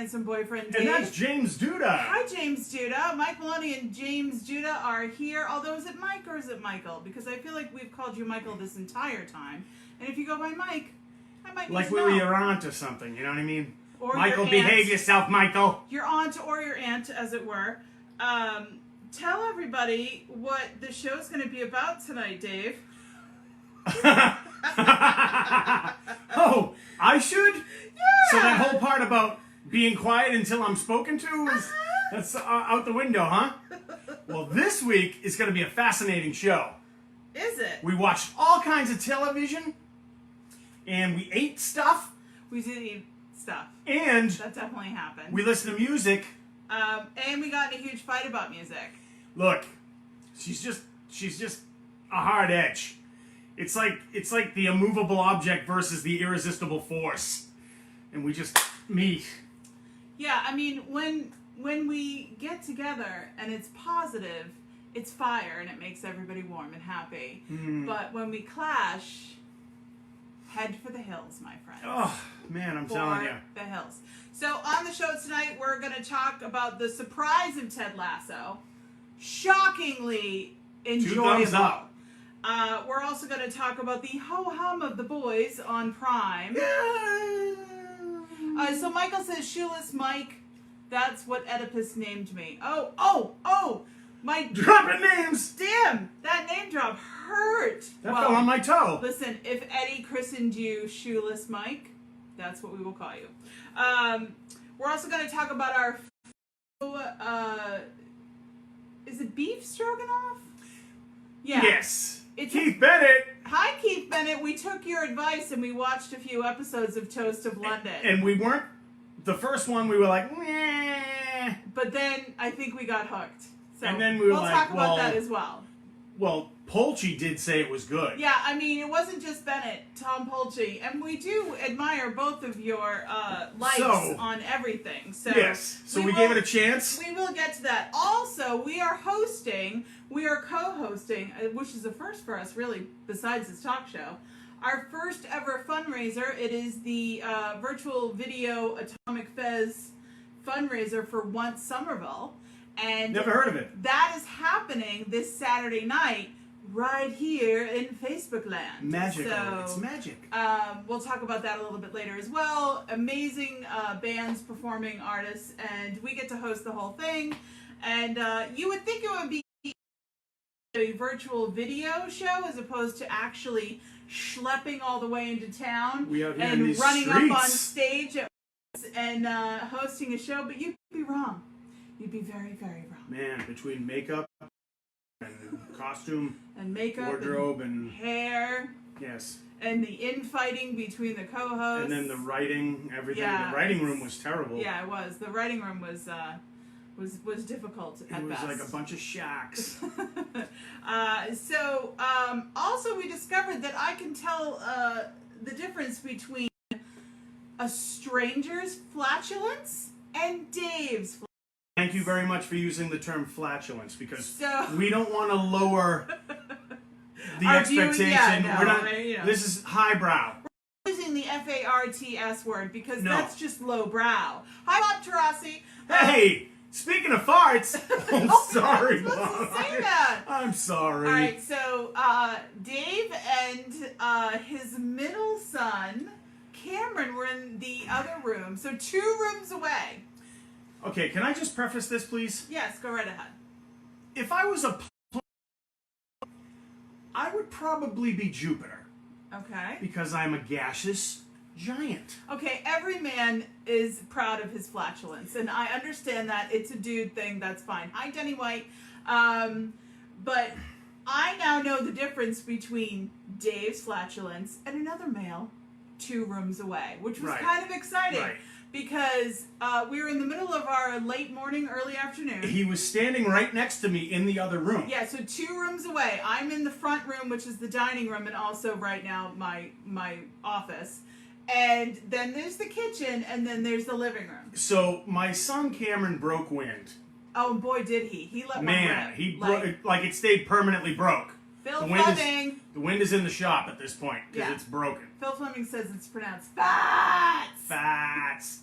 handsome boyfriend, Dave. And that's James Duda. Hi, James Duda. Mike Maloney and James Duda are here. Although, is it Mike or is it Michael? Because I feel like we've called you Michael this entire time. And if you go by Mike, I might need Like to we know. were your aunt or something, you know what I mean? Or Michael, your aunt. behave yourself, Michael. Your aunt or your aunt, as it were. Tell everybody what the show's going to be about tonight, Dave. Oh, I should? Yeah! So that whole part about being quiet until I'm spoken to, that's out the window, huh? Well, this week is going to be a fascinating show. Is it? We watched all kinds of television, and we ate stuff, We did eat stuff. and That definitely happened. we listened to music. And we got in a huge fight about music. Look, she's just a hard edge. It's like the immovable object versus the irresistible force, and we just meet. Yeah, I mean, when we get together and it's positive, it's fire and it makes everybody warm and happy. But when we clash, head for the hills, my friend. Oh man, I'm telling you. The hills. So on the show tonight, we're going to talk about the surprise of Ted Lasso. Shockingly enjoyable. 2 thumbs up. We're also going to talk about the ho-hum of The Boys on Prime. So Michael says, Shoeless Mike, that's what Oedipus named me. Oh, my... Dropping names! Damn, that name drop hurt. That fell on my toe. Listen, if Eddie christened you Shoeless Mike, that's what we will call you. We're also going to talk about our... is it beef stroganoff? Yeah. Yes. It's Keith Bennett. Hi, Keith Bennett. We took your advice and we watched a few episodes of Toast of London. And we weren't... The first one, we were like, meh. But then I think we got hooked. So And then we were we'll like, talk about well- that as well. Well, Polchi did say it was good. Yeah, I mean, it wasn't just Bennett, Tom Polchi. And we do admire both of your likes on everything. So yes. So we gave it a chance. We will get to that. Also, we are co-hosting, which is a first for us, really, besides this talk show, our first ever fundraiser. It is the virtual video Atomic Fez fundraiser for Once Somerville. And Never heard of it. that is happening this Saturday night right here in Facebook land. Magical. So, It's magic. we'll talk about that a little bit later as well. Amazing bands, performing artists, and we get to host the whole thing. And you would think it would be a virtual video show as opposed to actually schlepping all the way into town We out here in and these running up on streets. stage and hosting a show. But you'd be wrong. You'd be very, very wrong. Man, between makeup and costume, And makeup, wardrobe, and and hair, yes, and the infighting between the co-hosts. and then the writing, everything. Yeah, The writing room was terrible. Yeah, it was. The writing room was difficult at It was best. like a bunch of shacks. Also we discovered that I can tell the difference between a stranger's flatulence and Dave's flatulence. Thank you very much for using the term flatulence because So- we don't want to lower the Our expectation. no, We're not. you know. This is highbrow. Using the FARTS word because No. that's just lowbrow. Hi, Bob Tarasi. Hey, speaking of farts, I'm sorry, You're not supposed Bob. to say that. I'm sorry. All right, so Dave and his middle son, Cameron, were in the other room, so 2 rooms away. Okay, can I just preface this, please? Yes, go right ahead. If I was a I would probably be Jupiter Okay. because I'm a gaseous giant. Okay, every man is proud of his flatulence, and I understand that. It's a dude thing, that's fine. Hi, Denny White. But I now know the difference between Dave's flatulence and another male 2 rooms away, which was Right. kind of exciting. Right. Because we were in the middle of our late morning, early afternoon. He was standing right next to me in the other room. Yeah, so 2 rooms away. I'm in the front room, which is the dining room, and also right now my office. And then there's the kitchen, and then there's the living room. So my son Cameron broke wind. Oh, boy, did he. He let one Man, rip. he like it stayed permanently broke. Phil The wind is in the shop at this point because it's broken. Phil Fleming says it's pronounced fats. Fats.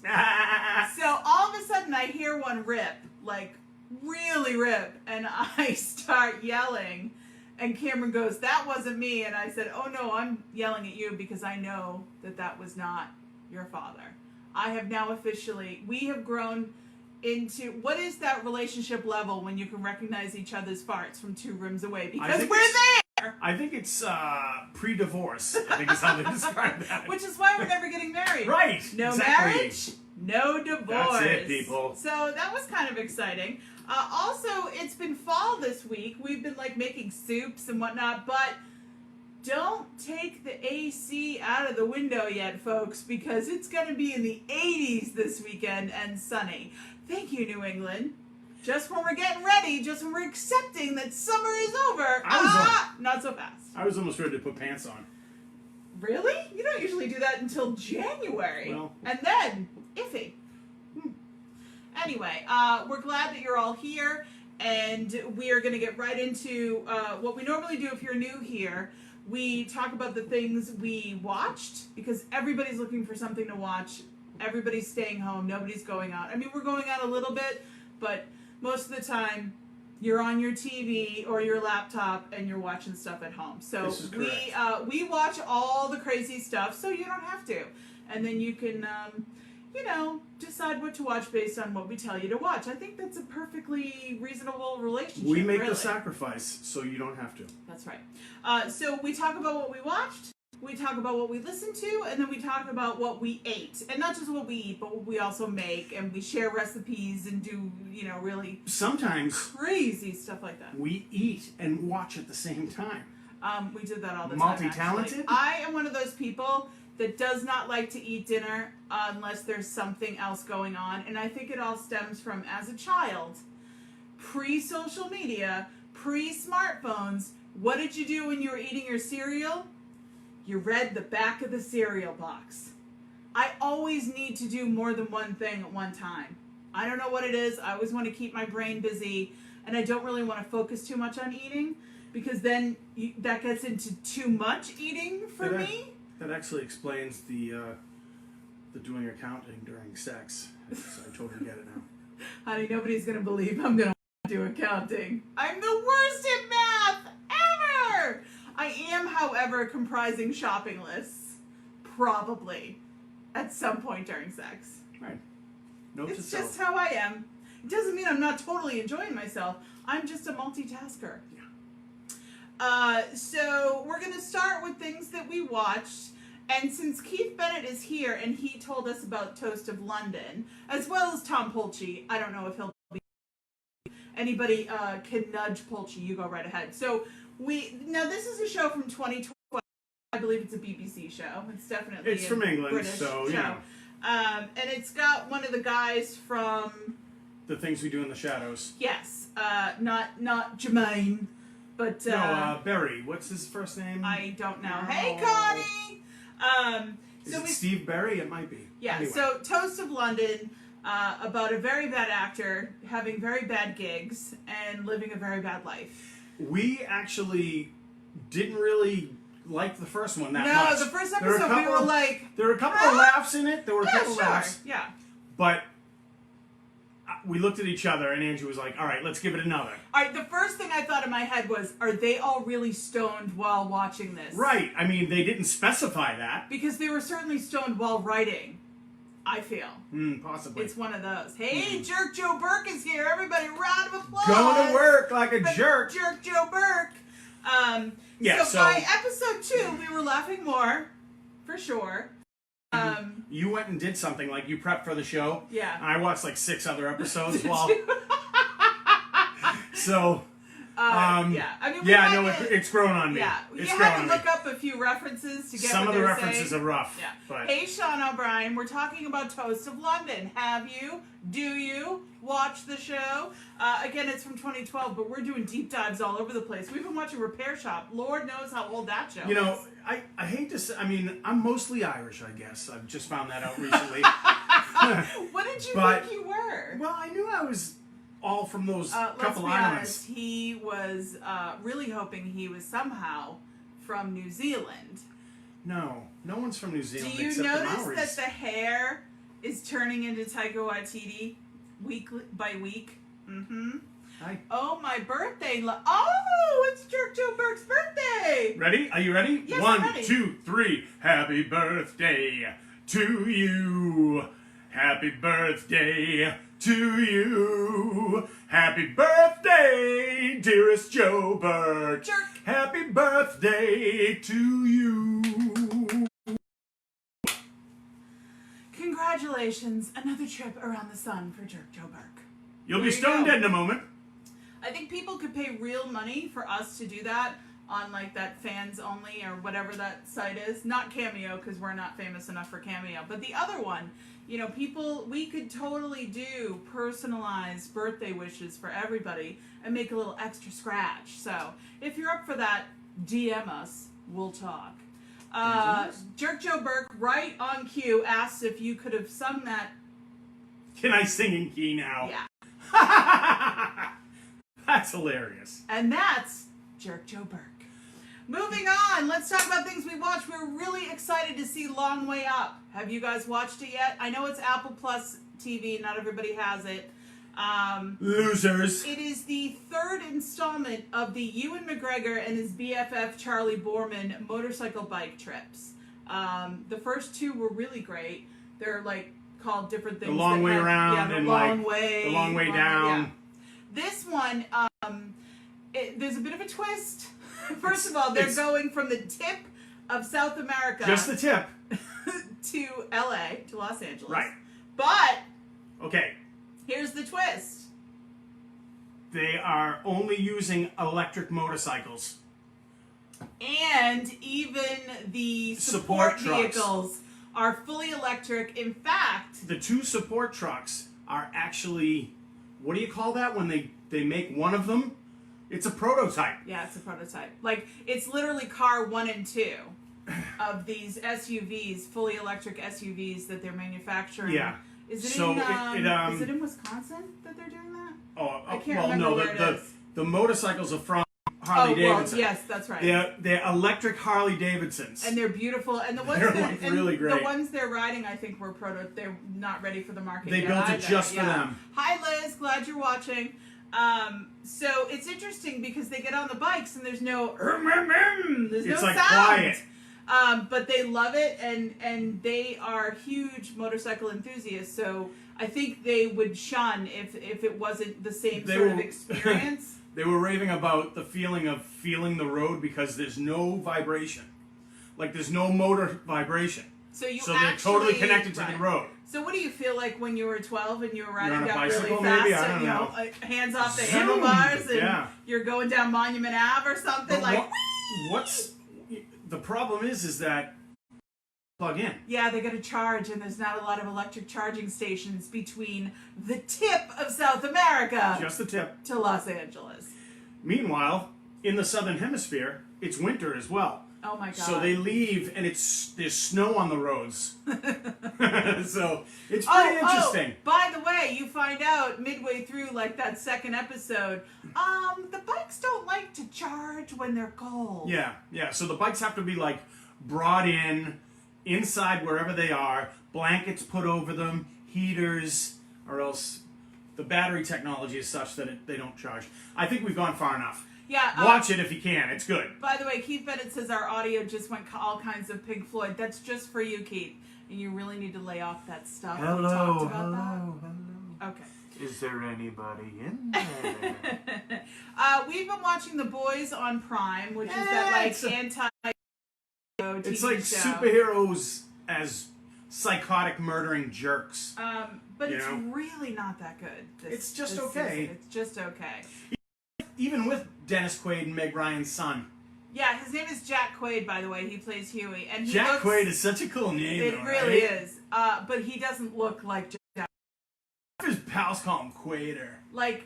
So all of a sudden I hear one rip, like really rip, and I start yelling. And Cameron goes, "That wasn't me." And I said, "Oh no, I'm yelling at you because I know that was not your father." I have now we have grown into, what is that relationship level when you can recognize each other's farts from 2 rooms away? Because we're there! I think it's pre-divorce, I think is how they describe that. Which is why we're never getting married. Right. No exactly. marriage, no divorce. That's it, people. So that was kind of exciting. Also, it's been fall this week. We've been like making soups and whatnot, but don't take the AC out of the window yet, folks, because it's going to be in the 80s this weekend and sunny. Thank you, New England. Just when we're getting ready, just when we're accepting that summer is over, not so fast. I was almost ready to put pants on. Really? You don't usually do that until January. Well, and then, iffy. Anyway, we're glad that you're all here, and we are going to get right into what we normally do if you're new here. We talk about the things we watched, because everybody's looking for something to watch. Everybody's staying home. Nobody's going out. I mean, we're going out a little bit, but most of the time, you're on your TV or your laptop and you're watching stuff at home. So we watch all the crazy stuff, so you don't have to. And then you can, decide what to watch based on what we tell you to watch. I think that's a perfectly reasonable relationship. We make the sacrifice, so you don't have to. That's right. So we talk about what we watched, we talk about what we listened to, and then we talk about what we ate. And not just what we eat, but what we also make, and we share recipes and do, really sometimes crazy stuff like that. We eat and watch at the same time. We did that all the time. Multi-talented? I am one of those people that does not like to eat dinner unless there's something else going on. And I think it all stems from, as a child, pre-social media, pre-smartphones, what did you do when you were eating your cereal? You read the back of the cereal box. I always need to do more than one thing at one time. I don't know what it is. I always want to keep my brain busy, and I don't really want to focus too much on eating, because then that gets into too much eating for me. That actually explains the doing accounting during sex. I totally get it now. Honey, nobody's going to believe I'm going to do accounting. I'm the worst at math ever! I am, however, comprising shopping lists. Probably. At some point during sex. Right. It's just how I am. It doesn't mean I'm not totally enjoying myself. I'm just a multitasker. Yeah. So we're going to start with things that we watched. And since Keith Bennett is here and he told us about Toast of London, as well as Tom Polchi, I don't know if he'll be... Anybody can nudge Polchi, you go right ahead. So now this is a show from 2012. I believe it's a BBC show. It's definitely from England, British so show. yeah. And it's got one of the guys from The Things We Do in the Shadows. Yes, not Jermaine, but Berry. What's his first name? I don't know. No. Hey, Connie. Is it Steve Berry? It might be. Yeah. Anyway. So Toast of London, about a very bad actor having very bad gigs and living a very bad life. We actually didn't really like the first one that much. No, the first episode we were like... There were a couple of laughs in it. There were a couple sure. laughs. Yeah. But we looked at each other and Angie was like, all right, let's give it another. All right, the first thing I thought in my head was, are they all really stoned while watching this? Right. I mean, they didn't specify that. Because they were certainly stoned while writing, I feel. Possibly. It's one of those. Hey, Jerk Joe Burke is here. Everybody, round of applause. Going to work like a jerk. Jerk Joe Burke. So by episode 2, we were laughing more, for sure. You went and did something, like you prepped for the show. Yeah. And I watched like 6 other episodes while... So... yeah. I mean, it's grown on me. Yeah. It's you had to look up a few references to get some what of the they're references saying. are rough. Yeah. But... Hey, Sean O'Brien, we're talking about Toast of London. Have you? Do you watch the show? Again, it's from 2012, but we're doing deep dives all over the place. We've been watching Repair Shop. Lord knows how old that show is. I hate to say, I mean, I'm mostly Irish, I guess. I've just found that out recently. What did you think you were? Well, I knew I was all from those Let's couple be islands. honest, he was really hoping he was somehow from New Zealand. No one's from New Zealand. Do you except the notice Maoris. that the hair is turning into Taika Waititi week by week? Mm-hmm. Hi. Oh, my birthday! Oh, it's Jerk Joe Burke's birthday! Ready? Are you ready? Yes, 1, I'm ready. 2, 3. Happy birthday to you. Happy birthday to you. Happy birthday, dearest Joe Burke. Jerk. Happy birthday to you. Congratulations, another trip around the sun for Jerk Joe Burke. You'll be There you stone go. dead in a moment. I think people could pay real money for us to do that on like that fans only or whatever that site is. Not Cameo, because we're not famous enough for Cameo, but the other one. You know, we could totally do personalized birthday wishes for everybody and make a little extra scratch. So if you're up for that, DM us. We'll talk. Jerk Joe Burke, right on cue, asks if you could have sung that. Can I sing in key now? Yeah. That's hilarious. And that's Jerk Joe Burke. Moving on, let's talk about things we watched. We're really excited to see Long Way Up. Have you guys watched it yet? I know it's Apple Plus TV. Not everybody has it. Losers. It is the third installment of the Ewan McGregor and his BFF Charlie Borman motorcycle bike trips. The first two were really great. They're like called different things. The long way around yeah, the and long like way, the long way down. Yeah. This one, there's a bit of a twist. First of all, they're going from the tip of South America Just the tip. to LA, to Los Angeles. Right. But Okay. here's the twist. They are only using electric motorcycles. And even the Support support trucks. vehicles are fully electric. In fact, The two support trucks are actually, what do you call that when they make one of them? It's a prototype. yeah, it's a prototype. Like, it's literally car 1 and 2 of these SUVs, fully electric SUVs that they're manufacturing. Yeah. Is it So in is it in Wisconsin that they're doing that? I can't well, remember no, where it is. the motorcycles are from Harley Well, Davidson. yes, that's right. They're electric Harley Davidsons. And they're beautiful. And the ones They're, that, like, and really great. the ones they're riding, I think, were they're not ready for the market They yet built it either. just for them. Hi, Liz. Glad you're watching. So it's interesting because they get on the bikes and there's no there's no It's like sound. quiet. But they love it and they are huge motorcycle enthusiasts. So I think they would shun if it wasn't the same They sort of were- experience. They were raving about the feeling of feeling the road because there's no vibration. Like there's no motor vibration. So So they're totally connected to the road. So what do you feel like when you were 12 and you were riding on a down bicycle, really fast maybe? I and, don't you know, know. like, hands off the Zoom! handlebars and Yeah. you're going down Monument Ave or something But like what's the problem is that plug in. yeah, they got to charge and there's not a lot of electric charging stations between the tip of South America Just the tip. to Los Angeles. Meanwhile, in the southern hemisphere, it's winter as well. Oh my god. So they leave and there's snow on the roads. So it's pretty interesting. By the way, you find out midway through like that second episode, the bikes don't like to charge when they're cold. Yeah. So the bikes have to be like brought inside wherever they are, blankets put over them, heaters, or else the battery technology is such that they don't charge. I think we've gone far enough. Yeah. Watch it if you can. It's good. By the way, Keith Bennett says our audio just went all kinds of Pink Floyd. That's just for you, Keith. And you really need to lay off that stuff. We talked about that. Okay. Is there anybody in there? We've been watching The Boys on Prime, which is that Yeah, like it's a- anti-TV It's like show. superheroes as psychotic murdering jerks. But you it's know? really not that good. It's just this okay. season. It's just okay. Even with Dennis Quaid and Meg Ryan's son. Yeah, his name is Jack Quaid, by the way. He plays Huey, and he Jack looks, Quaid is such a cool name. It though, really right? is. But he doesn't look like Jack. His pals call him Quader. Like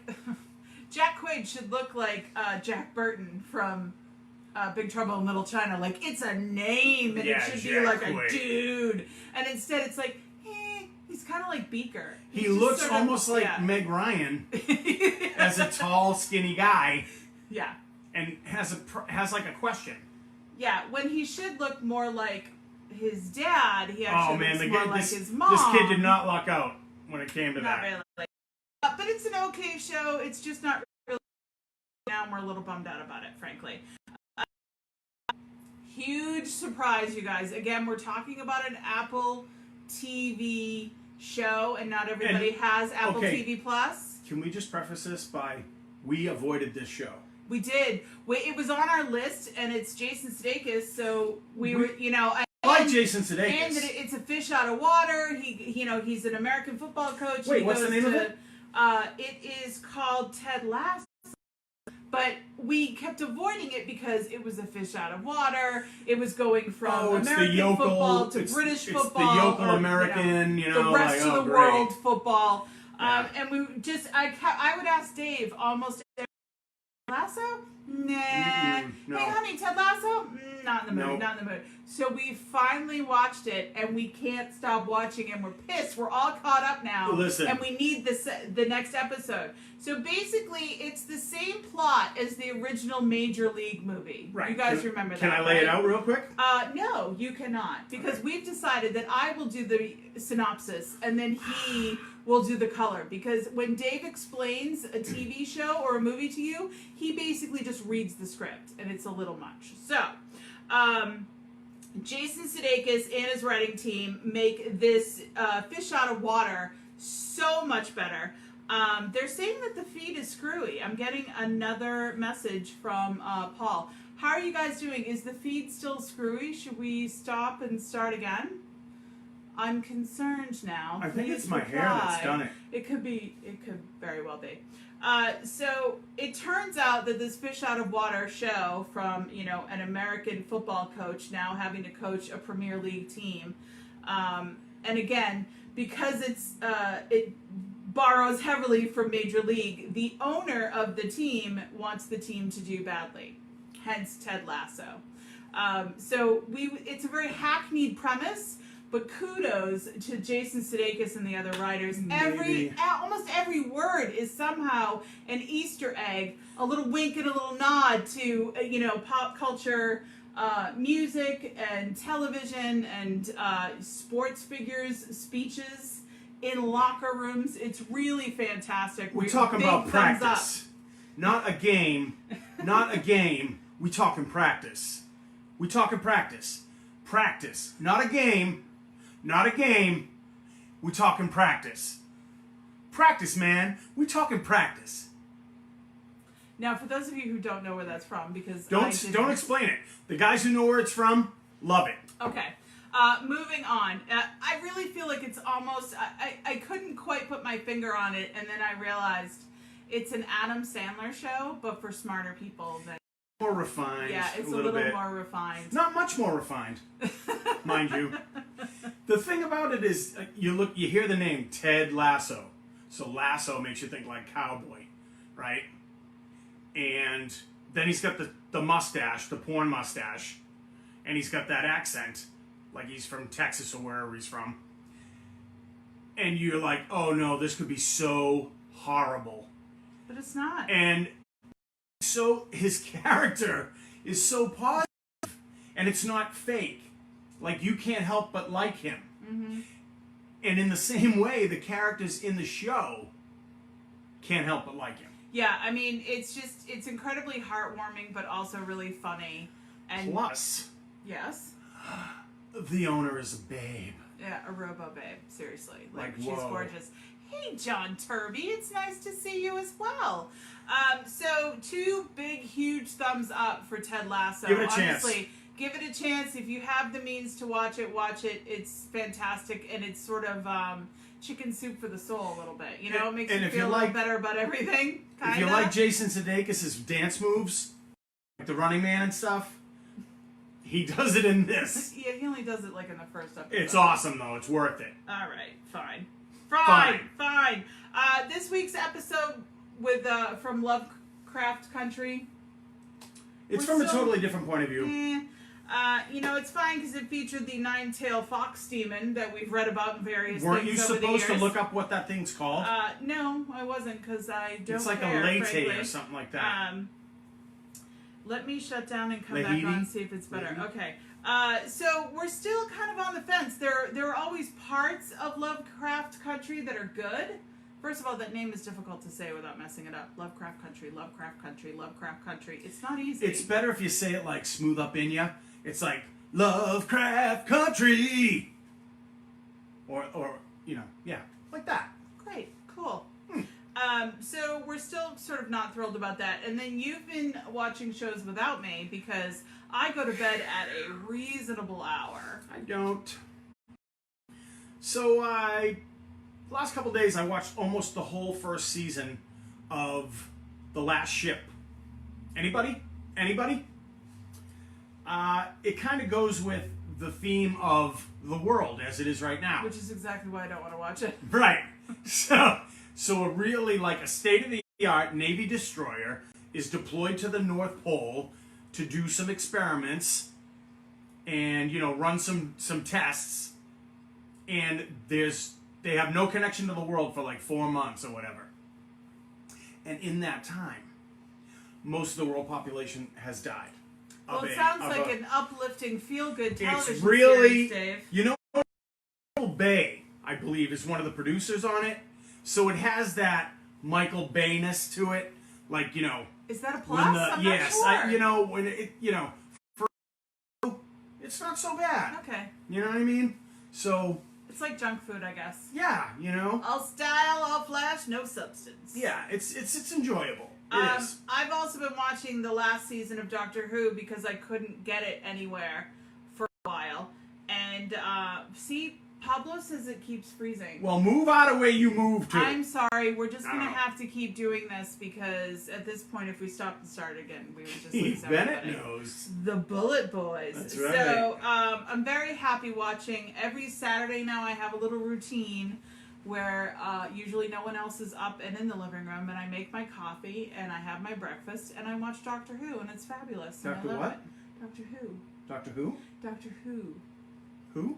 Jack Quaid should look like Jack Burton from Big Trouble in Little China. Like it's a name, and Yeah, it should be Jack like Quaid. a dude. And instead, it's like, He's kind of like Beaker. He looks almost like Meg Ryan as a tall, skinny guy. Yeah. And has like a question. Yeah, when he should look more like his dad, he actually looks more like his mom. This kid did not luck out when it came to not that. Really. But it's an okay show. It's just not really now, and we're a little bummed out about it, frankly. Huge surprise, you guys. Again, we're talking about an Apple TV show, and not everybody has Apple TV Plus. Can we just preface this by we avoided this show? We did. It was on our list, and it's Jason Sudeikis, so we were, I like Jason Sudeikis. And it's a fish out of water. He's an American football coach. Wait, what's the name of it? It is called Ted Lasso. But we kept avoiding it because it was a fish out of water. It was going from American football to British football. It's the yokel American, the rest of the world football. Yeah. And we just, I would ask Dave almost every Lasso? Nah. No. Hey, honey, Ted Lasso? Not in the mood. Nope. Not in the mood. So we finally watched it, and we can't stop watching, and we're pissed. We're all caught up now. Listen. And we need the next episode. So basically, it's the same plot as the original Major League movie. Right. You guys remember that, Can I lay it out real quick? No, you cannot. Because we've decided that I will do the synopsis, and then he will do the color. Because when Dave explains a TV show or a movie to you, he basically just reads the script, and it's a little much. So, Jason Sudeikis and his writing team make this fish out of water so much better. They're saying that the feed is screwy. I'm getting another message from Paul. How are you guys doing? Is the feed still screwy? Should we stop and start again? I'm concerned now. I think it's Please my reply. hair that's done it. It could very well be. So it turns out that this fish out of water show from, an American football coach now having to coach a Premier League team. And again, because it borrows heavily from Major League, the owner of the team wants the team to do badly. Hence Ted Lasso. It's a very hackneyed premise, but kudos to Jason Sudeikis and the other writers. Almost every word is somehow an Easter egg, a little wink and a little nod to, pop culture, music and television and sports figures, speeches in locker rooms. It's really fantastic. We're talking about practice. Not a game. Not a game. We talking practice. We talking practice. Practice. Not a game. Not a game. We talking practice. Practice, man. We talking practice. Now, for those of you who don't know where that's from, because don't explain it. The guys who know where it's from love it. Okay. Moving on. I really feel like it's almost. I couldn't quite put my finger on it, and then I realized it's an Adam Sandler show, but for smarter people than. More refined. Yeah, it's a little more refined. Not much more refined, mind you. The thing about it is, you hear the name Ted Lasso. So Lasso makes you think like cowboy, right? And then he's got the mustache, the porn mustache, and he's got that accent, like he's from Texas or wherever he's from. And you're like, oh no, this could be so horrible. But it's not. And so his character is so positive, and it's not fake. Like, you can't help but like him. Mm-hmm. And in the same way, the characters in the show can't help but like him. Yeah, I mean, it's incredibly heartwarming, but also really funny. And plus, yes, the owner is a babe. Yeah, a robo babe. Seriously, like she's whoa. gorgeous. Hey, John Turby, it's nice to see you as well. So 2 big, huge thumbs up for Ted Lasso. Give it a chance. Honestly, give it a chance. If you have the means to watch it, watch it. It's fantastic, and it's sort of chicken soup for the soul a little bit. It makes you feel a little better about everything. Kinda. If you like Jason Sudeikis' dance moves, like the Running Man and stuff, he does it in this. Yeah, he only does it like in the first episode. It's awesome, though. It's worth it. All right, fine. Fine. This week's episode with from Lovecraft Country. It's from a totally different point of view. It's fine because it featured the nine-tailed fox demon that we've read about in various Weren't you things over the supposed to years. look up what that thing's called? No, I wasn't because I don't It's like care, a latte frankly. or something like that. Let me shut down and come Lahidi? back on and see if it's better. Lahidi? Okay. So we're still kind of on the fence. There are always parts of Lovecraft Country that are good. First of all, that name is difficult to say without messing it up. Lovecraft Country, Lovecraft Country, Lovecraft Country. It's not easy. It's better if you say it like smooth up in ya. It's like Lovecraft Country, or yeah, like that. Great, cool. So we're still sort of not thrilled about that. And then you've been watching shows without me because I go to bed at a reasonable hour. I don't. So last couple days I watched almost the whole first season of The Last Ship. Anybody? It kind of goes with the theme of the world as it is right now. Which is exactly why I don't want to watch it. Right. So a really like a state-of-the-art Navy destroyer is deployed to the North Pole to do some experiments and, run some tests. And they have no connection to the world for like 4 months or whatever. And in that time, most of the world population has died. Well, it sounds like an uplifting, feel-good television It's really, series, Dave. Michael Bay, I believe, is one of the producers on it. So it has that Michael Bay-ness to it. Like, Is that a plus? I'm not sure. When it, for it's not so bad. Okay. You know what I mean? So It's like junk food, I guess. yeah, All style, all flash, no substance. Yeah, it's enjoyable. It is. I've also been watching the last season of Doctor Who because I couldn't get it anywhere for a while. And, Pablo says it keeps freezing. Well, move out of where you moved to. I'm sorry, we're just going to have to keep doing this because at this point, if we stop and start again, we would just lose Steve Bennett everybody. knows. The Bullet Boys. That's right. So, I'm very happy watching. Every Saturday now I have a little routine where usually no one else is up and in the living room, and I make my coffee, and I have my breakfast, and I watch Doctor Who, and it's fabulous. And Doctor I love what? it. Doctor Who. Doctor Who? Doctor Who. Who?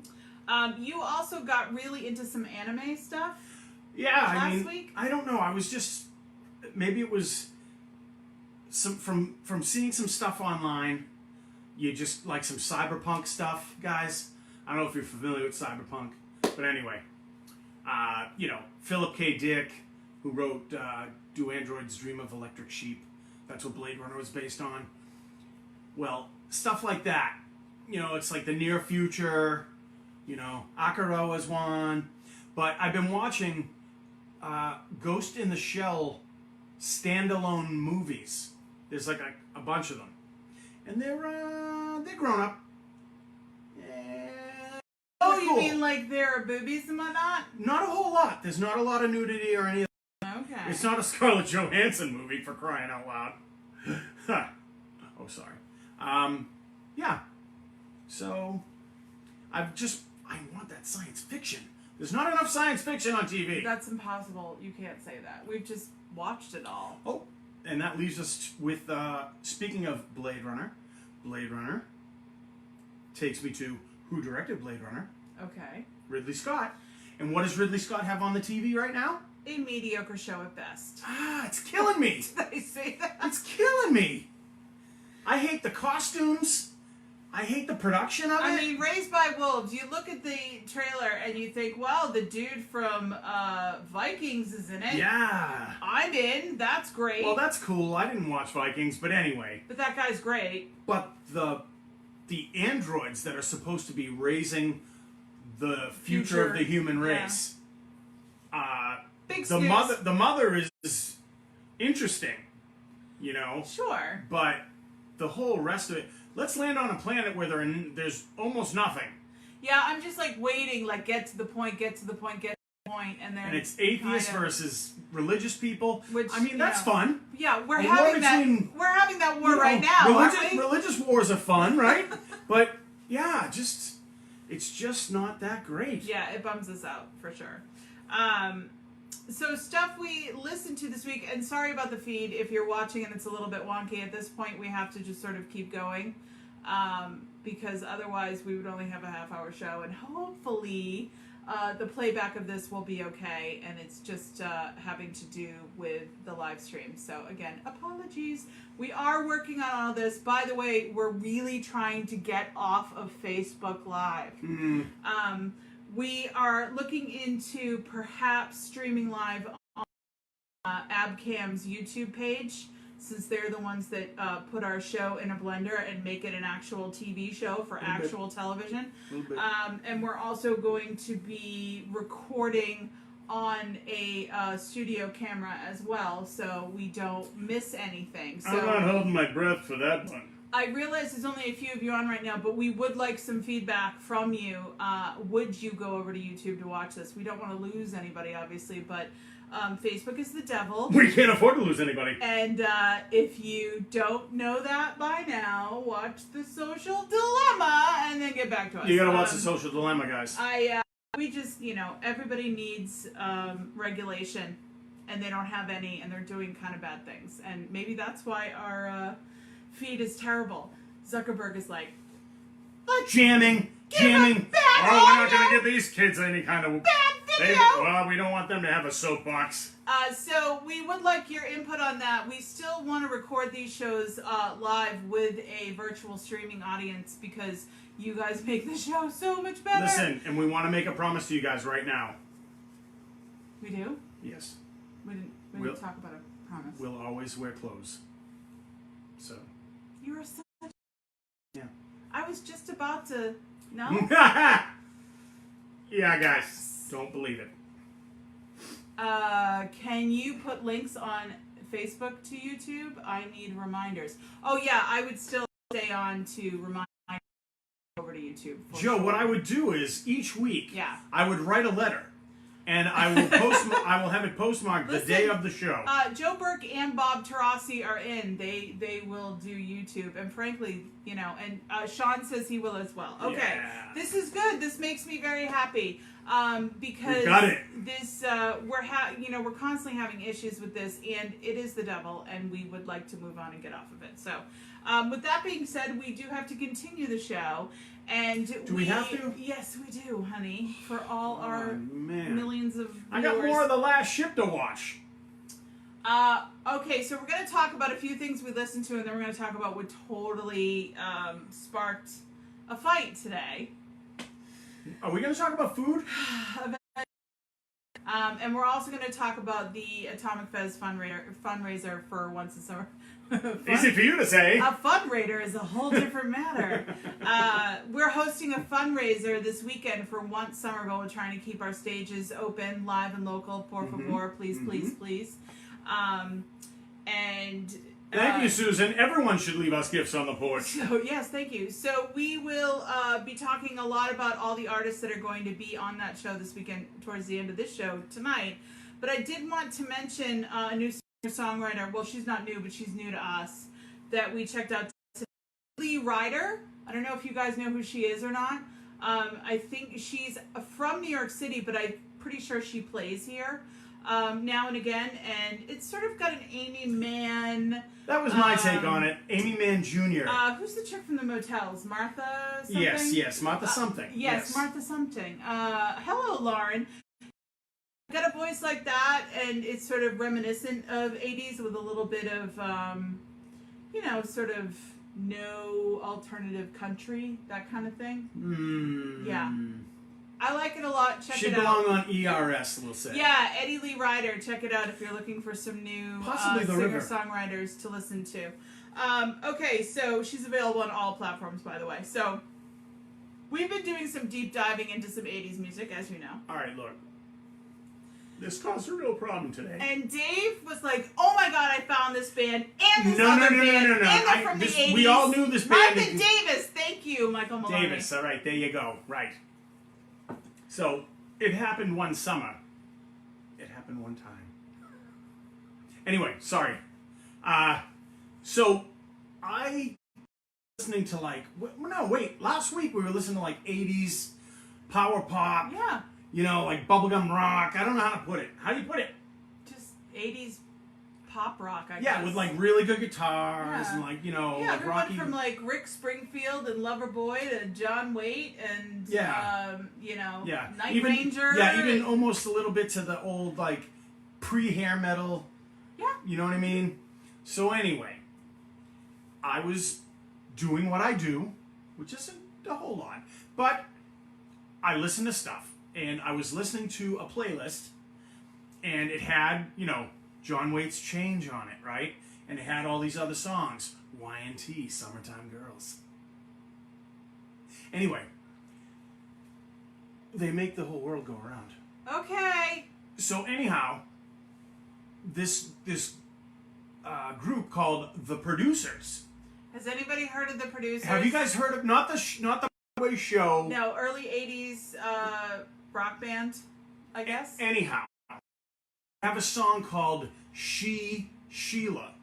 You also got really into some anime stuff. Yeah, last week? I don't know. I was just maybe it was some from seeing some stuff online. You just like some cyberpunk stuff, guys. I don't know if you're familiar with cyberpunk, but anyway, Philip K. Dick, who wrote "Do Androids Dream of Electric Sheep?" That's what Blade Runner was based on. Well, stuff like that. It's like the near future. Akira was one. But I've been watching Ghost in the Shell standalone movies. There's like a bunch of them. And they're grown up. Oh, you cool. mean like there are boobies and whatnot? Not a whole lot. There's not a lot of nudity or any of that. Okay. It's not a Scarlett Johansson movie, for crying out loud. Oh, sorry. Yeah. So, I want that science fiction. There's not enough science fiction on TV. That's impossible. You can't say that. We've just watched it all. Oh, and that leaves us with, speaking of Blade Runner takes me to who directed Blade Runner? Okay. Ridley Scott. And what does Ridley Scott have on the TV right now? A mediocre show at best. It's killing me. Did I say that? It's killing me. I hate the costumes. I hate the production of it. I mean, Raised by Wolves, you look at the trailer and you think, well, the dude from Vikings is in it. Yeah. I'm in. That's great. Well, that's cool. I didn't watch Vikings, but anyway. But that guy's great. But the androids that are supposed to be raising the future of the human race. Big the snooze. mother is interesting, Sure. but the whole rest of it. Let's land on a planet where there's almost nothing. Yeah, I'm just like waiting, get to the point, and then... And it's atheists versus religious people. Which, I mean, that's fun. Yeah, we're A having that war right now, aren't we? Religious wars are fun, right? But, yeah, it's just not that great. Yeah, it bums us out, for sure. So stuff we listened to this week, and sorry about the feed if you're watching and it's a little bit wonky. At this point, we have to just sort of keep going. because otherwise we would only have a half-hour show, and hopefully the playback of this will be okay, and it's just having to do with the live stream. So again, apologies. We are working on all this. By the way, we're really trying to get off of Facebook Live. We are looking into perhaps streaming live on Abcam's YouTube page, since they're the ones that put our show in a blender and make it an actual TV show for actual television. And we're also going to be recording on a studio camera as well, so we don't miss anything. So I'm not holding my breath for that one. I realize there's only a few of you on right now, but we would like some feedback from you. Would you go over to YouTube to watch this? We don't want to lose anybody, obviously, but Facebook is the devil. We can't afford to lose anybody. And if you don't know that by now, watch The Social Dilemma and then get back to us. You gotta watch The Social Dilemma, guys. We just, everybody needs regulation, and they don't have any, and they're doing kind of bad things. And maybe that's why our feed is terrible. Zuckerberg is like, jamming. Oh, we're not gonna give these kids any kind of video. Well, we don't want them to have a soapbox. So we would like your input on that. We still want to record these shows live with a virtual streaming audience because you guys make the show so much better. Listen, and we want to make a promise to you guys right now. We do? Yes. We didn't talk about a promise. We'll always wear clothes. So. You are such. Yeah. I was just about to. No. Yeah, guys. Don't believe it. Can you put links on Facebook to YouTube? I need reminders. Oh yeah, I would still stay on to remind over to YouTube. Joe, what I would do is each week, yeah, I would write a letter, and I will I will have it postmarked the day of the show. Joe Burke and Bob Tarasi are in. They will do YouTube, and frankly, and Sean says he will as well. Okay, yeah. This is good. This makes me very happy. Because we've got it. This we're constantly having issues with this, and it is the devil, and we would like to move on and get off of it. So, with that being said, we do have to continue the show, and do we have to? Yes, we do, honey. For all our millions of viewers. I got more of The Last Ship to watch. Okay, so we're going to talk about a few things we listened to, and then we're going to talk about what totally sparked a fight today. Are we going to talk about food? And we're also going to talk about the Atomic Fez fundraiser for Once in Summer. Easy for you to say. A fundraiser is a whole different matter. We're hosting a fundraiser this weekend for Once Somerville. We're trying to keep our stages open, live and local. Por favor, please, please, please. Thank you, Susan. Everyone should leave us gifts on the porch. So, yes, thank you. So we will be talking a lot about all the artists that are going to be on that show this weekend towards the end of this show tonight. But I did want to mention a new singer-songwriter. Well, she's not new, but she's new to us, that we checked out. Lee Ryder. I don't know if you guys know who she is or not. I think she's from New York City, but I'm pretty sure she plays here now and again. And it's sort of got an Amy Mann... That was my take on it. Amy Mann Jr. Who's the chick from the Motels? Martha something? Yes, Martha something. Yes, Martha something. Hello, Lauren. Got a voice like that, and it's sort of reminiscent of 80s with a little bit of, sort of no alternative country, that kind of thing. Yeah. I like it a lot. Check Should it out. belong on ERS, we'll say. Yeah, Eddie Lee Ryder. Check it out if you're looking for some new singer-songwriters to listen to. Okay, so she's available on all platforms, by the way. So we've been doing some deep diving into some 80s music, as you know. All right, look. This caused a real problem today. And Dave was like, oh my god, I found this band and this other band. No. And they're from the 80s. We all knew this band. Martha Davis. Thank you, Michael Maloney. Davis, all right, there you go. Right. So, it happened one summer. It happened one time. Anyway, sorry. So, I listening to last week we were listening to 80s power pop. Yeah. Like bubblegum rock. I don't know how to put it. How do you put it? Just 80s pop rock, I guess. Yeah, with like really good guitars and like, Yeah, like everyone rocky. from like Rick Springfield and Loverboy to John Waite and Night even, Ranger. Yeah, even almost a little bit to the old like pre-hair metal. Yeah. You know what I mean? So anyway, I was doing what I do, which isn't a whole lot, but I listen to stuff, and I was listening to a playlist, and it had, John Waite's Change on it, right? And it had all these other songs, Y&T, Summertime Girls. Anyway, they make the whole world go around. Okay. So anyhow, this group called The Producers. Has anybody heard of The Producers? Have you guys heard of not the Broadway show? No, early '80s rock band, I guess. Anyhow, I have a song called Sheila.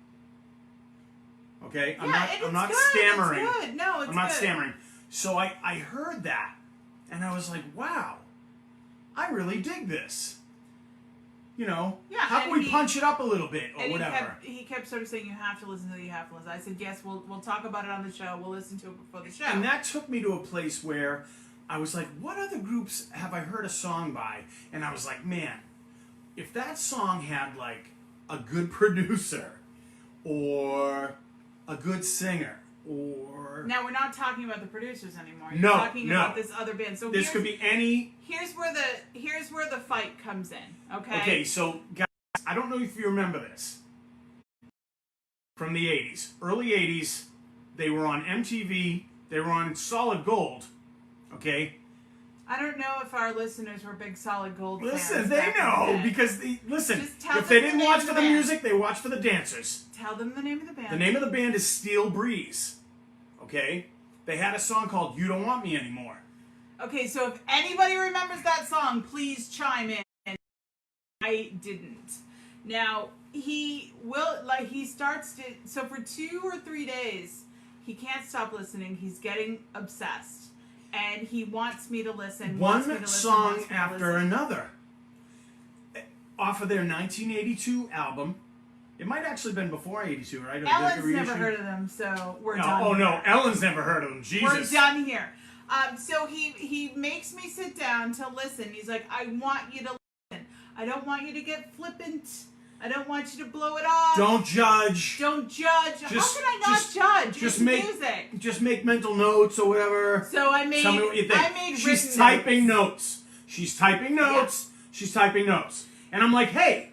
Okay, I'm not good. stammering. It's good. No, it's I'm not good. stammering. So I heard that, and I was like, wow, I really dig this. How can we punch it up a little bit or whatever? He kept sort of saying, you have to listen to it, you have to listen. I said, yes, we'll talk about it on the show. We'll listen to it before the show. And that took me to a place where I was like, what other groups have I heard a song by? And I was like, man, if that song had like a good producer or a good singer or... Now, we're not talking about The Producers anymore. You're No, talking about this other band. So this could be any... Here's where the fight comes in, okay? Okay, so guys, I don't know if you remember this. From the 80s. Early 80s, they were on MTV, they were on Solid Gold, okay? I don't know if our listeners were big Solid Gold fans. Listen, they know, because, if them they didn't the watch name for of the the band. music, they watched for the dancers. Tell them the name of the band. The name of the band is Steel Breeze, okay? They had a song called You Don't Want Me Anymore. Okay, so if anybody remembers that song, please chime in. I didn't. Now, he starts to, so for 2 or 3 days, he can't stop listening. He's getting obsessed. And he wants me to listen. One song after another. Off of their 1982 album. It might actually have been before 82, right? Ellen's never heard of them, so we're done. Oh, no. Ellen's never heard of them. Jesus. We're done here. So he makes me sit down to listen. He's like, I want you to listen. I don't want you to get flippant. I don't want you to blow it off. Don't judge. Don't judge. How can I not judge? It's music. Just make mental notes or whatever. So I made. Tell me what you think. I made. She's typing notes. She's typing notes. Yeah. She's typing notes. And I'm like, hey,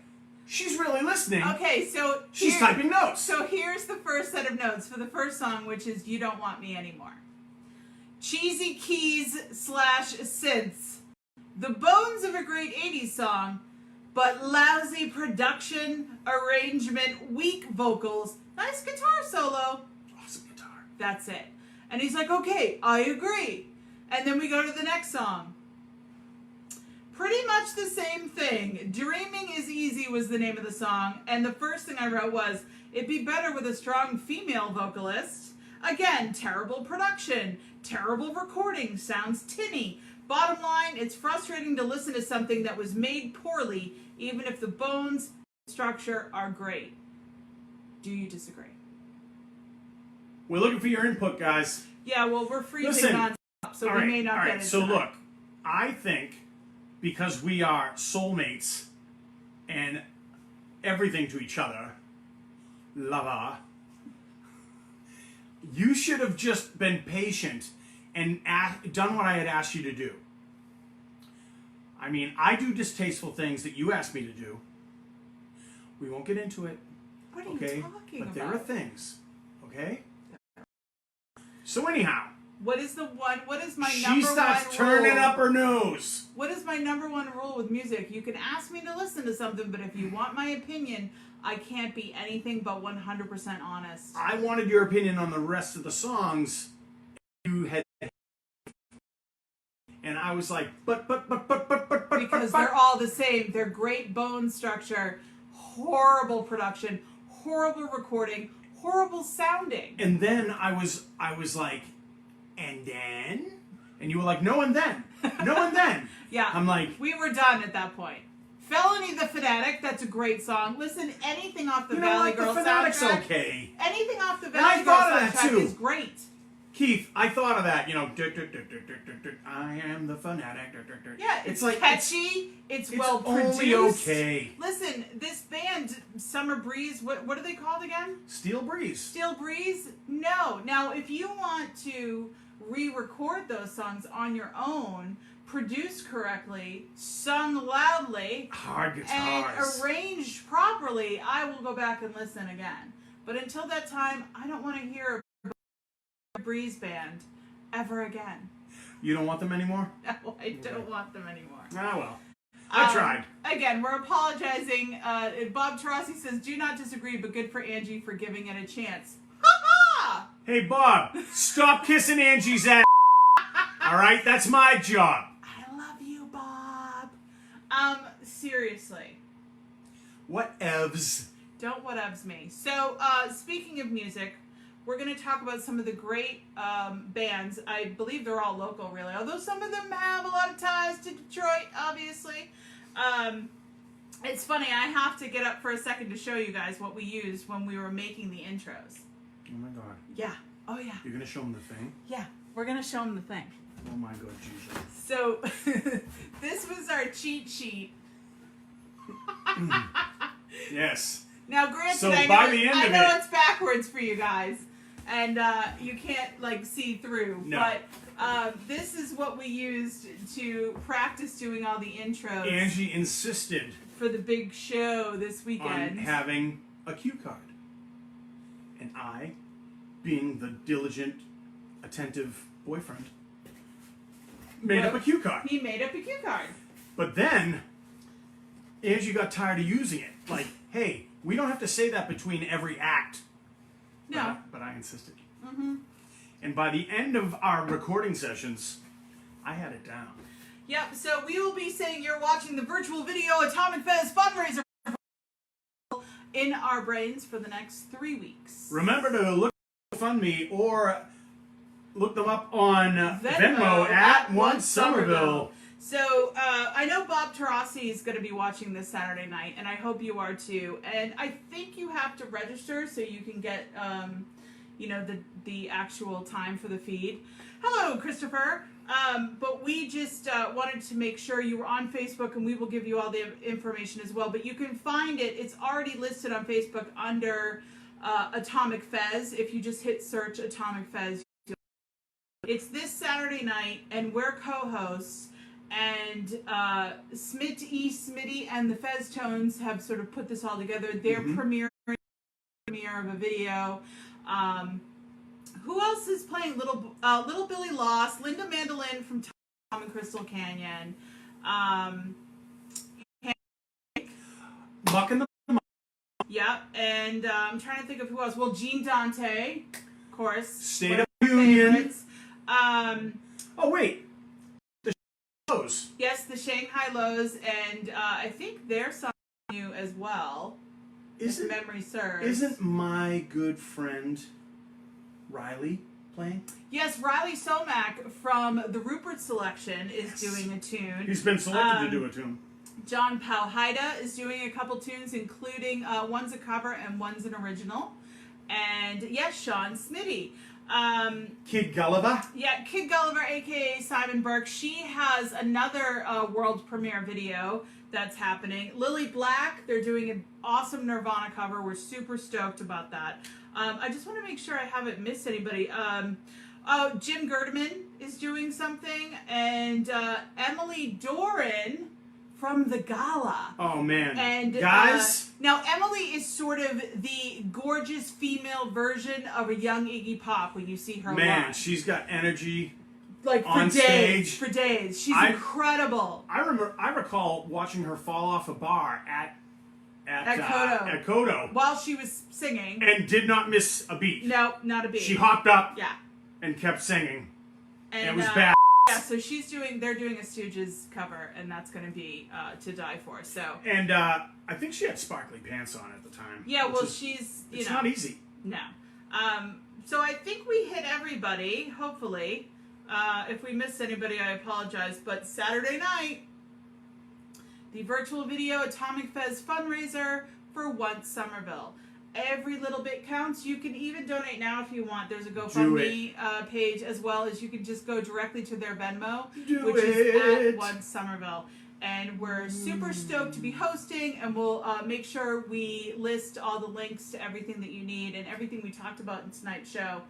she's really listening. Okay, so she's typing notes. So here's the first set of notes for the first song, which is "You Don't Want Me Anymore." Cheesy keys / synths. The bones of a great 80s song, but lousy production, arrangement, weak vocals, nice guitar solo. Awesome guitar. That's it. And he's like, okay, I agree. And then we go to the next song. Pretty much the same thing. Dreaming is Easy was the name of the song. And the first thing I wrote was, it'd be better with a strong female vocalist. Again, terrible production, terrible recording, sounds tinny. Bottom line, it's frustrating to listen to something that was made poorly, even if the bones and structure are great. Do you disagree? We're looking for your input, guys. Yeah, well, we're freezing non-stop, so we may not get it. So look, I think because we are soulmates and everything to each other, lava, you should have just been patient and done what I had asked you to do. I mean, I do distasteful things that you asked me to do. We won't get into it. What are you talking about? But there are things, okay? So anyhow. What is my number one rule? She starts turning up her nose. What is my number one rule with music? You can ask me to listen to something, but if you want my opinion, I can't be anything but 100% honest. I wanted your opinion on the rest of the songs. You had, and I was like, but. Because they're all the same. They're great bone structure, horrible production, horrible recording, horrible sounding. And then I was like, and then? And you were like, no and then. No and then. Yeah. I'm like, we were done at that point. Felony the Fanatic, that's a great song. Listen, anything off the Valley Girl The Fanatic's soundtrack. okay. Anything off the I Valley Girl thought of that, soundtrack too. is great. Keith, I thought of that. I am the fanatic. Yeah, it's like catchy. It's well produced. Only okay. Listen, this band, Summer Breeze, what are they called again? Steel Breeze. Steel Breeze? No. Now, if you want to re-record those songs on your own, produced correctly, sung loudly, hard and guitars, arranged properly, I will go back and listen again. But until that time, I don't want to hear a Breeze band ever again. You don't want them anymore? No, I don't want them anymore. Ah, well. I tried. Again, we're apologizing. Bob Tarasi says, do not disagree, but good for Angie for giving it a chance. Ha-ha! Hey, Bob, stop kissing Angie's ass. All right? That's my job. I love you, Bob. Seriously. Whatevs. Don't whatevs me. So, speaking of music, we're going to talk about some of the great bands. I believe they're all local, really, although some of them have a lot of ties to Detroit, obviously. It's funny, I have to get up for a second to show you guys what we used when we were making the intros. Oh, my God. Yeah. Oh, yeah. You're going to show them the thing? Yeah. We're going to show them the thing. Oh, my God, Jesus. So, this was our cheat sheet. Yes. Now, granted, So I by know, the end I of know it- it's backwards for you guys, and you can't, like, see through. No. But this is what we used to practice doing all the intros Angie insisted for the big show this on weekend. having a cue card. And I, being the diligent, attentive boyfriend, made up a cue card. He made up a cue card. But then, Angie got tired of using it. Like, hey, we don't have to say that between every act. No. But I insisted. Mm-hmm. And by the end of our recording sessions, I had it down. Yep, so we will be saying you're watching the virtual video Atomic Fez fundraiser in our brains for the next 3 weeks. Remember to look at GoFundMe or look them up on Venmo at Once Somerville. So, I know Bob Tarasi is going to be watching this Saturday night, and I hope you are too. And I think you have to register so you can get, the actual time for the feed. Hello, Christopher. But we just wanted to make sure you were on Facebook, and we will give you all the information as well. But you can find it. It's already listed on Facebook under Atomic Fez. If you just hit search Atomic Fez. It's this Saturday night, and we're co-hosts. And Smitty and the Fez Tones have sort of put this all together. Their premiere of a video. Who else is playing? Little Billy Lost, Linda Mandolin from Tom and Crystal Canyon. Buck in the Yep, and I'm trying to think of who else. Well, Gene Dante, of course. State one of our Union. favorites. Oh, wait. The shows. Yes, the Shanghai Lows, and I think they're something new as well. If memory serves. Isn't my good friend Riley playing? Yes, Riley Somack from the Rupert Selection is doing a tune. He's been selected to do a tune. John Powhida is doing a couple tunes, including one's a cover and one's an original. And yes, Sean Smitty. Kid Gulliver. Yeah, Kid Gulliver, a.k.a. Simon Burke. She has another world premiere video that's happening. Lily Black, they're doing an awesome Nirvana cover. We're super stoked about that. I just want to make sure I haven't missed anybody. Jim Gerdeman is doing something. And Emily Doran from the Gala. Oh, man. And guys? Now, Emily is sort of the gorgeous female version of a young Iggy Pop when you see her Man, live. she's got energy. Like on for days. stage. For days. She's incredible. I recall watching her fall off a bar at Kodo. At Kodo. While she was singing. And did not miss a beat. No, not a beat. She hopped up Yeah. and kept singing. And it was bad. Yeah, so they're doing a Stooges cover, and that's going to be to die for. So. And I think she had sparkly pants on at the time. Yeah, well, she's, It's not easy. No. So I think we hit everybody, hopefully. If we missed anybody, I apologize. But Saturday night, the virtual video Atomic Fez fundraiser for Once Somerville. Every little bit counts. You can even donate now if you want. There's a GoFundMe page, as well as you can just go directly to their Venmo, which is at Once Somerville. And we're super stoked to be hosting, and we'll make sure we list all the links to everything that you need and everything we talked about in tonight's show.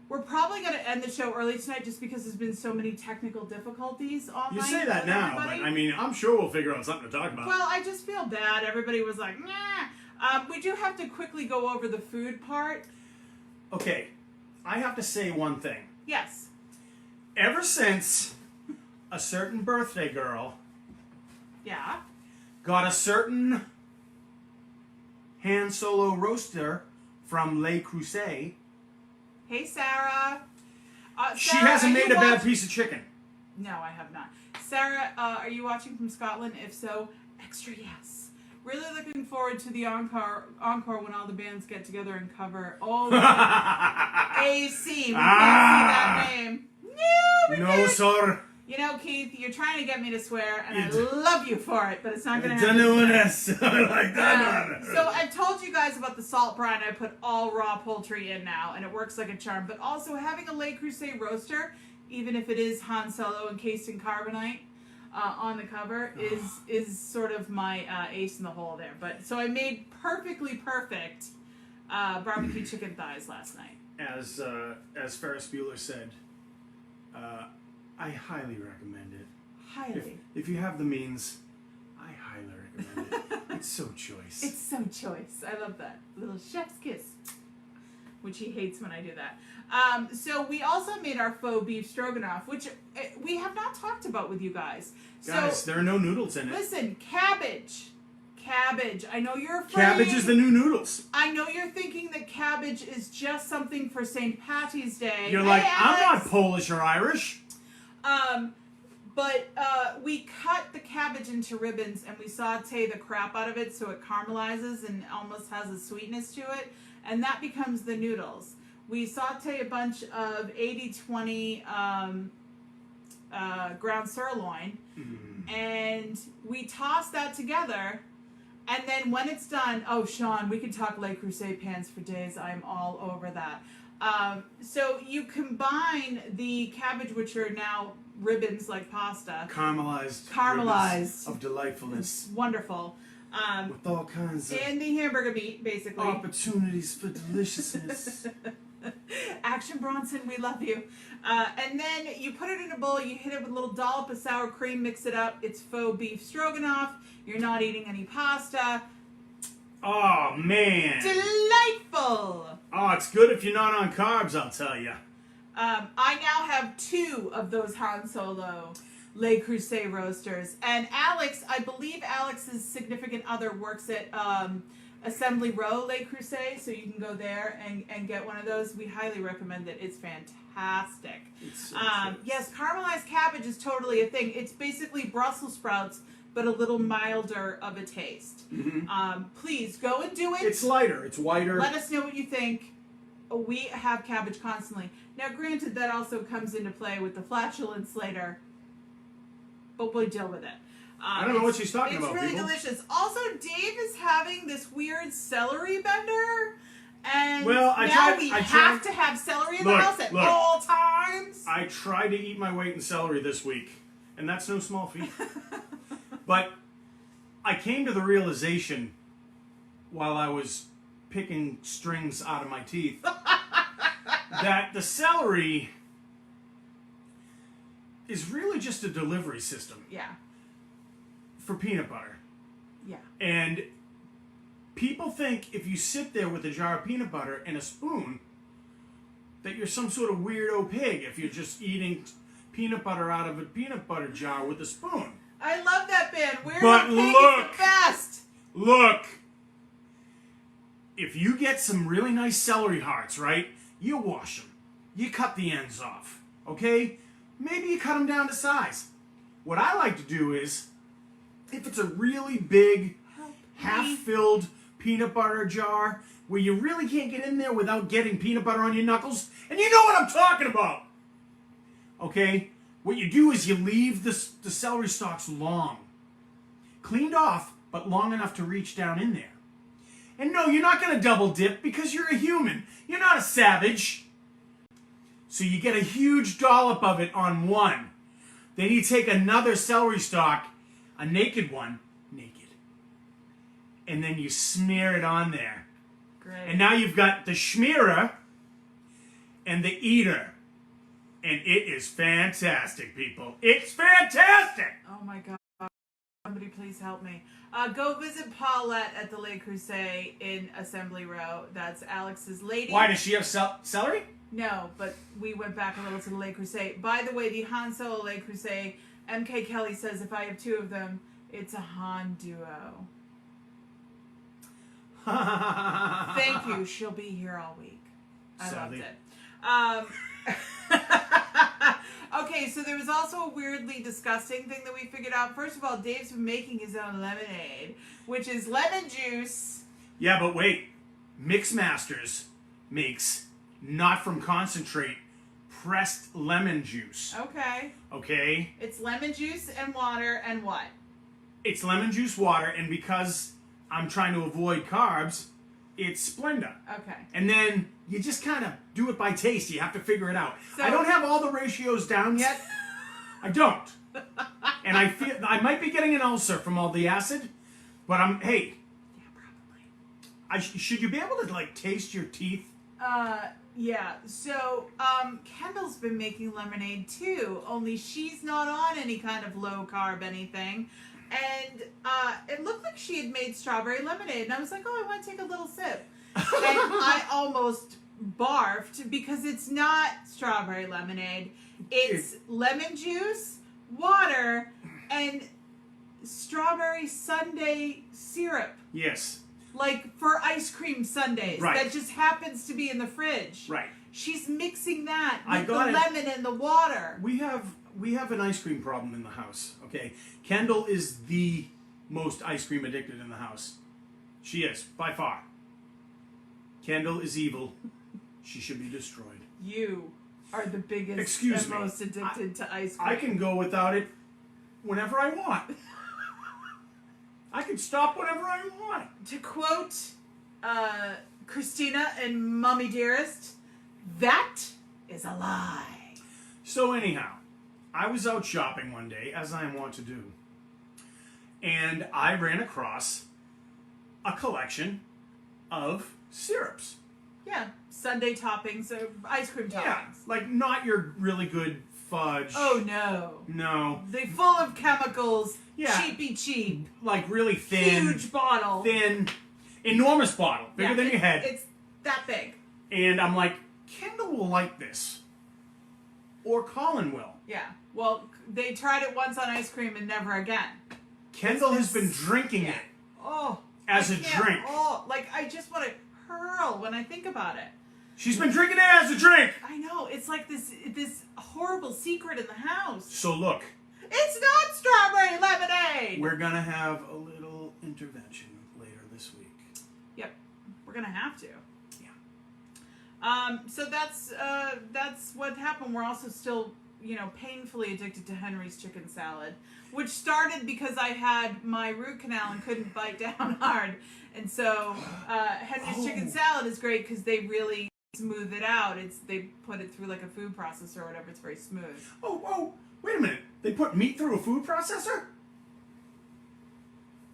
We're probably going to end the show early tonight just because there's been so many technical difficulties online. You say that now, everybody. but I mean, I'm sure we'll figure out something to talk about. Well, I just feel bad. Everybody was like, nah. We do have to quickly go over the food part. Okay, I have to say one thing. Yes. Ever since a certain birthday girl got a certain Han Solo roaster from Le Creuset, Hey, Sarah. she Sarah, hasn't are made you a bad watching? piece of chicken. No, I have not. Sarah, are you watching from Scotland? If so, extra yes. Really looking forward to the encore when all the bands get together and cover. Oh, AC. We can't see that name. No, sir. You know, Keith, you're trying to get me to swear, and I love you for it, but it's not going to I happen. don't know what else. I like that. So I've told you guys about the salt brine. I put all raw poultry in now, and it works like a charm. But also having a Le Creuset roaster, even if it is Han Solo encased in carbonite on the cover, is sort of my ace in the hole there. But so I made perfectly perfect barbecue chicken thighs last night. As Ferris Bueller said, I highly recommend it. Highly. If you have the means, I highly recommend it. It's so choice. It's so choice. I love that. Little chef's kiss. Which he hates when I do that. So we also made our faux beef stroganoff, which we have not talked about with you guys. Guys, there are no noodles in it. Listen, cabbage. I know you're afraid. Cabbage is the new noodles. I know you're thinking that cabbage is just something for St. Patty's Day. You're Hey, like, Alex. I'm not Polish or Irish. But we cut the cabbage into ribbons and we saute the crap out of it so it caramelizes and almost has a sweetness to it. And that becomes the noodles. We saute a bunch of 80-20 ground sirloin. And we toss that together. And then when it's done, oh, Sean, we can talk Le Creuset pans for days. I'm all over that. So you combine the cabbage, which are now ribbons like pasta. Caramelized. Caramelized. Of delightfulness. Wonderful. With all kinds of And the hamburger meat, basically. opportunities for deliciousness. Action Bronson, we love you. And then you put it in a bowl, you hit it with a little dollop of sour cream, mix it up. It's faux beef stroganoff. You're not eating any pasta. Oh, man. Delightful! Oh, it's good if you're not on carbs, I'll tell you. I now have 2 of those Han Solo Le Creuset roasters. And Alex, I believe Alex's significant other works at Assembly Row Le Creuset, so you can go there and get one of those. We highly recommend it. It's fantastic. It's so Yes, caramelized cabbage is totally a thing. It's basically Brussels sprouts, but a little milder of a taste. Please go and do it. It's lighter. It's whiter. Let us know what you think. We have cabbage constantly. Now, granted, that also comes into play with the flatulence later, but we'll deal with it. I don't know what she's talking about, It's really people. delicious. Also, Dave is having this weird celery bender, and Well, I have tried- to have celery in the Look, house at look. all times. I tried to eat my weight in celery this week, and that's no small feat. But I came to the realization while I was picking strings out of my teeth that the celery is really just a delivery system Yeah, for peanut butter. yeah. And people think if you sit there with a jar of peanut butter and a spoon that you're some sort of weirdo pig if you're just eating peanut butter out of a peanut butter jar with a spoon. I love that band. Weird But Pig is look. the best. Look, if you get some really nice celery hearts, right, you wash them. You cut the ends off, okay? Maybe you cut them down to size. What I like to do is, if it's a really big, half-filled peanut butter jar, where you really can't get in there without getting peanut butter on your knuckles, and you know what I'm talking about, okay? What you do is you leave the celery stalks long. cleaned off, but long enough to reach down in there. And no, you're not going to double dip because you're a human. You're not a savage. So you get a huge dollop of it on one. Then you take another celery stalk, a naked one, and then you smear it on there. Great. And now you've got the schmearer and the eater. And it is fantastic, people. It's fantastic! Oh my God. Somebody please help me. Go visit Paulette at the Le Creuset in Assembly Row. That's Alex's lady. Why, does she have celery? No, but we went back a little to the Le Creuset. By the way, the Han Solo Le Creuset, MK Kelly says if I have two of them, it's a Han duo. Thank you. She'll be here all week. I Sadly. loved it. Okay, so there was also a weirdly disgusting thing that we figured out. First of all, Dave's been making his own lemonade, which is lemon juice. Yeah, but wait. Mixmasters makes, not from concentrate, pressed lemon juice. Okay. Okay? It's lemon juice and water and what? It's lemon juice, water, and because I'm trying to avoid carbs, it's Splenda. Okay. And then you just kind of do it by taste. You have to figure it out. So, I don't have all the ratios down yet. I don't. And I feel I might be getting an ulcer from all the acid, but hey. Yeah, probably. Should you be able to like taste your teeth? Yeah. So, Kendall's been making lemonade too, only she's not on any kind of low carb anything. And it looked like she had made strawberry lemonade. And I was like, oh, I want to take a little sip. And I almost barfed because it's not strawberry lemonade. It's lemon juice, water, and strawberry sundae syrup. Yes. Like for ice cream sundaes. Right. That just happens to be in the fridge. Right. She's mixing that I with the got it. lemon and the water. We have an ice cream problem in the house. Okay, Kendall is the most ice cream addicted in the house. She is by far. Kendall is evil. She should be destroyed. You are the biggest Excuse and me. most addicted to ice cream. I can go without it whenever I want. I can stop whenever I want. To quote Christina and Mommy Dearest, that is a lie. So anyhow, I was out shopping one day, as I am wont to do, and I ran across a collection of syrups. Yeah, sundae toppings, ice cream toppings. Yeah, like not your really good fudge. Oh no. No. They're full of chemicals. Yeah. Cheapy cheap. Like really thin. Huge bottle. Thin. Enormous bottle. Bigger than your head. It's that big. And I'm like, Kendall will like this. Or Colin will. Yeah. Well, they tried it once on ice cream and never again. Kendall has been drinking it Oh. as I a can't- drink. Oh, like I just want to hurl when I think about it. She's been drinking it as a drink. I know. It's like this horrible secret in the house. So look. It's not strawberry lemonade. We're going to have a little intervention later this week. Yep. We're going to have to. Yeah. So that's what happened. We're also still, painfully addicted to Henry's chicken salad, which started because I had my root canal and couldn't bite down hard. And so Henry's chicken salad is great because they really smooth it out. They put it through like a food processor or whatever. It's very smooth. Oh, wait a minute. They put meat through a food processor?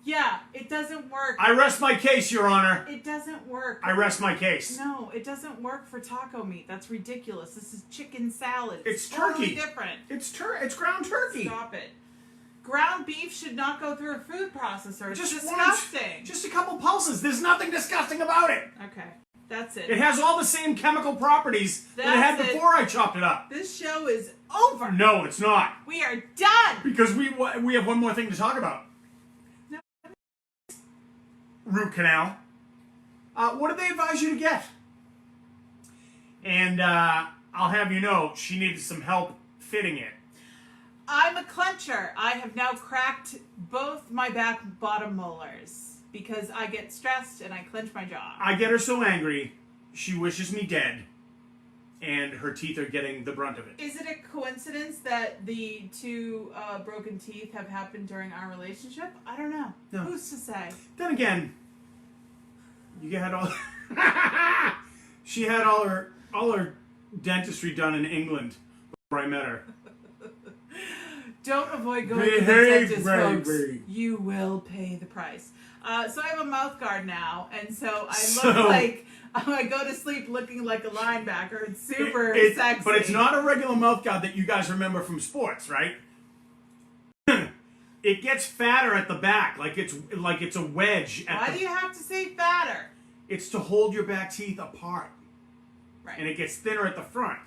Yeah, it doesn't work. I rest my case, Your Honor. It doesn't work. I rest my case. No, it doesn't work for taco meat. That's ridiculous. This is chicken salad. It's totally turkey. different. It's ground turkey. Stop it. Ground beef should not go through a food processor. It's Just disgusting. just a couple pulses. There's nothing disgusting about it. Okay, that's it. It has all the same chemical properties that it had That's it. before I chopped it up. This show is over. No, it's not. We are done. Because we have one more thing to talk about. No. Root canal. What did they advise you to get? And I'll have you know, she needed some help fitting it. I'm a clencher. I have now cracked both my back bottom molars because I get stressed and I clench my jaw. I get her so angry, she wishes me dead. and her teeth are getting the brunt of it. Is it a coincidence that the two broken teeth have happened during our relationship? I don't know. No. Who's to say? Then again, you had all she had all her dentistry done in England before I met her. Don't avoid going to the dentist, folks. You will pay the price. So I have a mouth guard now, and so I look like I go to sleep looking like a linebacker. It's super sexy. But it's not a regular mouth guard that you guys remember from sports, right? It gets fatter at the back, like it's a wedge. Why do you have to say fatter? It's to hold your back teeth apart. Right. And it gets thinner at the front.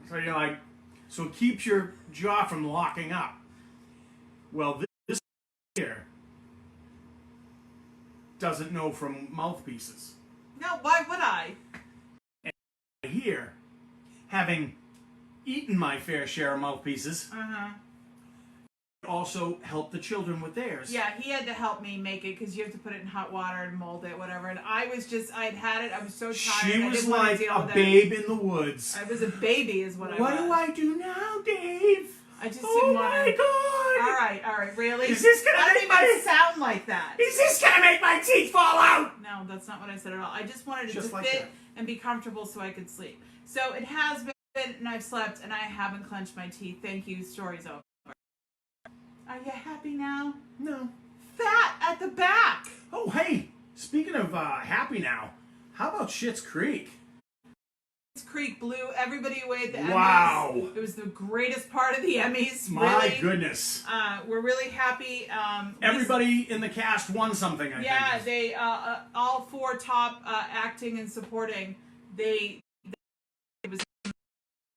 So you're like, so it keeps your jaw from locking up. Well, this here doesn't know from mouthpieces. No, why would I? And here, having eaten my fair share of mouthpieces, also help the children with theirs. Yeah, he had to help me make it because you have to put it in hot water and mold it, whatever. And I was I'd had it. I was so tired. She was like a babe in the woods. I was a baby, is what I was. What do I do now, Dave? I just didn't want to. Oh my God! All right, really? Is this gonna make my sound like that? Is this gonna make my teeth fall out? No, that's not what I said at all. I just wanted it Just to like fit that. and be comfortable so I could sleep. So it has been, and I've slept, and I haven't clenched my teeth. Thank you. Story's over. Are you happy now? No. Fat at the back. Oh, hey. Speaking of happy now, how about Schitt's Creek? Schitt's Creek blew everybody away at the Emmys. Wow. It was the greatest part of the Emmys. My really. goodness. We're really happy. Everybody in the cast won something, I think. Yeah, they all four top acting and supporting. It was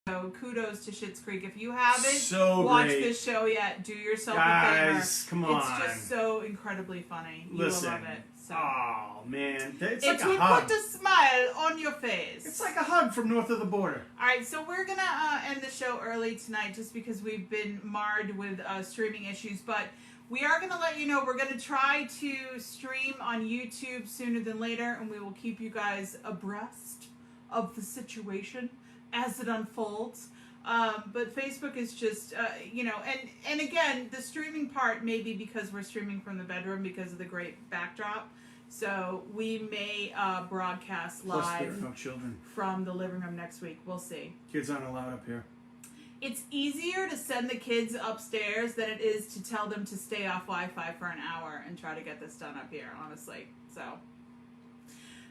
so kudos to Schitt's Creek. If you haven't watched this show yet, do yourself a favor. Guys, come on. It's just so incredibly funny. You will love it. So. Oh man, it's it like a will hug. put a smile on your face. It's like a hug from north of the border. All right, so we're gonna end the show early tonight, just because we've been marred with streaming issues. But we are gonna let you know we're gonna try to stream on YouTube sooner than later, and we will keep you guys abreast of the situation as it unfolds. But Facebook is just, and again, the streaming part may be because we're streaming from the bedroom because of the great backdrop. So we may broadcast Plus, there live are no children. from the living room next week. We'll see. Kids aren't allowed up here. It's easier to send the kids upstairs than it is to tell them to stay off Wi-Fi for an hour and try to get this done up here, honestly. So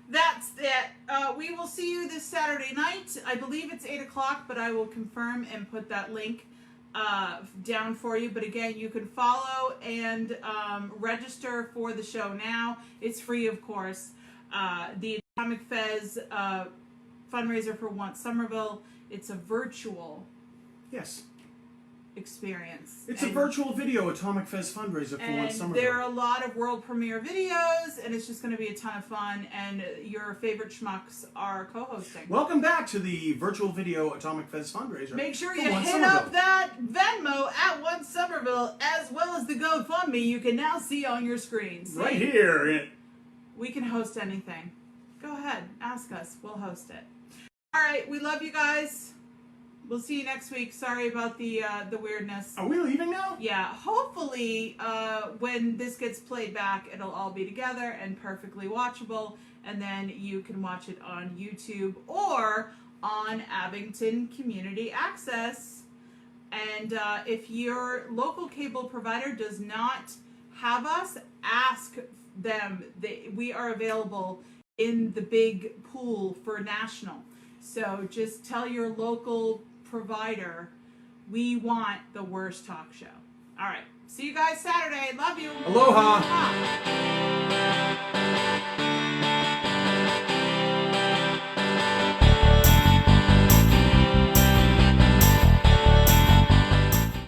that's it. We will see you this Saturday night. I believe it's 8 o'clock, but I will confirm and put that link down for you. But again, you can follow and register for the show now. It's free, of course. The Atomic Fez fundraiser for Want Somerville. It's a virtual experience. It's a virtual video Atomic Fez fundraiser for Want Somerville. There are a lot of world premiere videos, and it's just going to be a ton of fun, and your favorite schmucks are co-hosting. Welcome back to the virtual video Atomic Fez fundraiser. Make sure you hit up that Venmo at Want Somerville, as well as the GoFundMe you can now see on your screens. Right here. We can host anything. Go ahead, ask us. We'll host it. All right, we love you guys. We'll see you next week. Sorry about the weirdness. Are we leaving now? Yeah, hopefully when this gets played back, it'll all be together and perfectly watchable, and then you can watch it on YouTube or on Abington Community Access. And if your local cable provider does not have us, ask them. We are available in the big pool for national. So just tell your local provider, we want the worst talk show. All right. See you guys Saturday. Love you. Aloha. Aloha.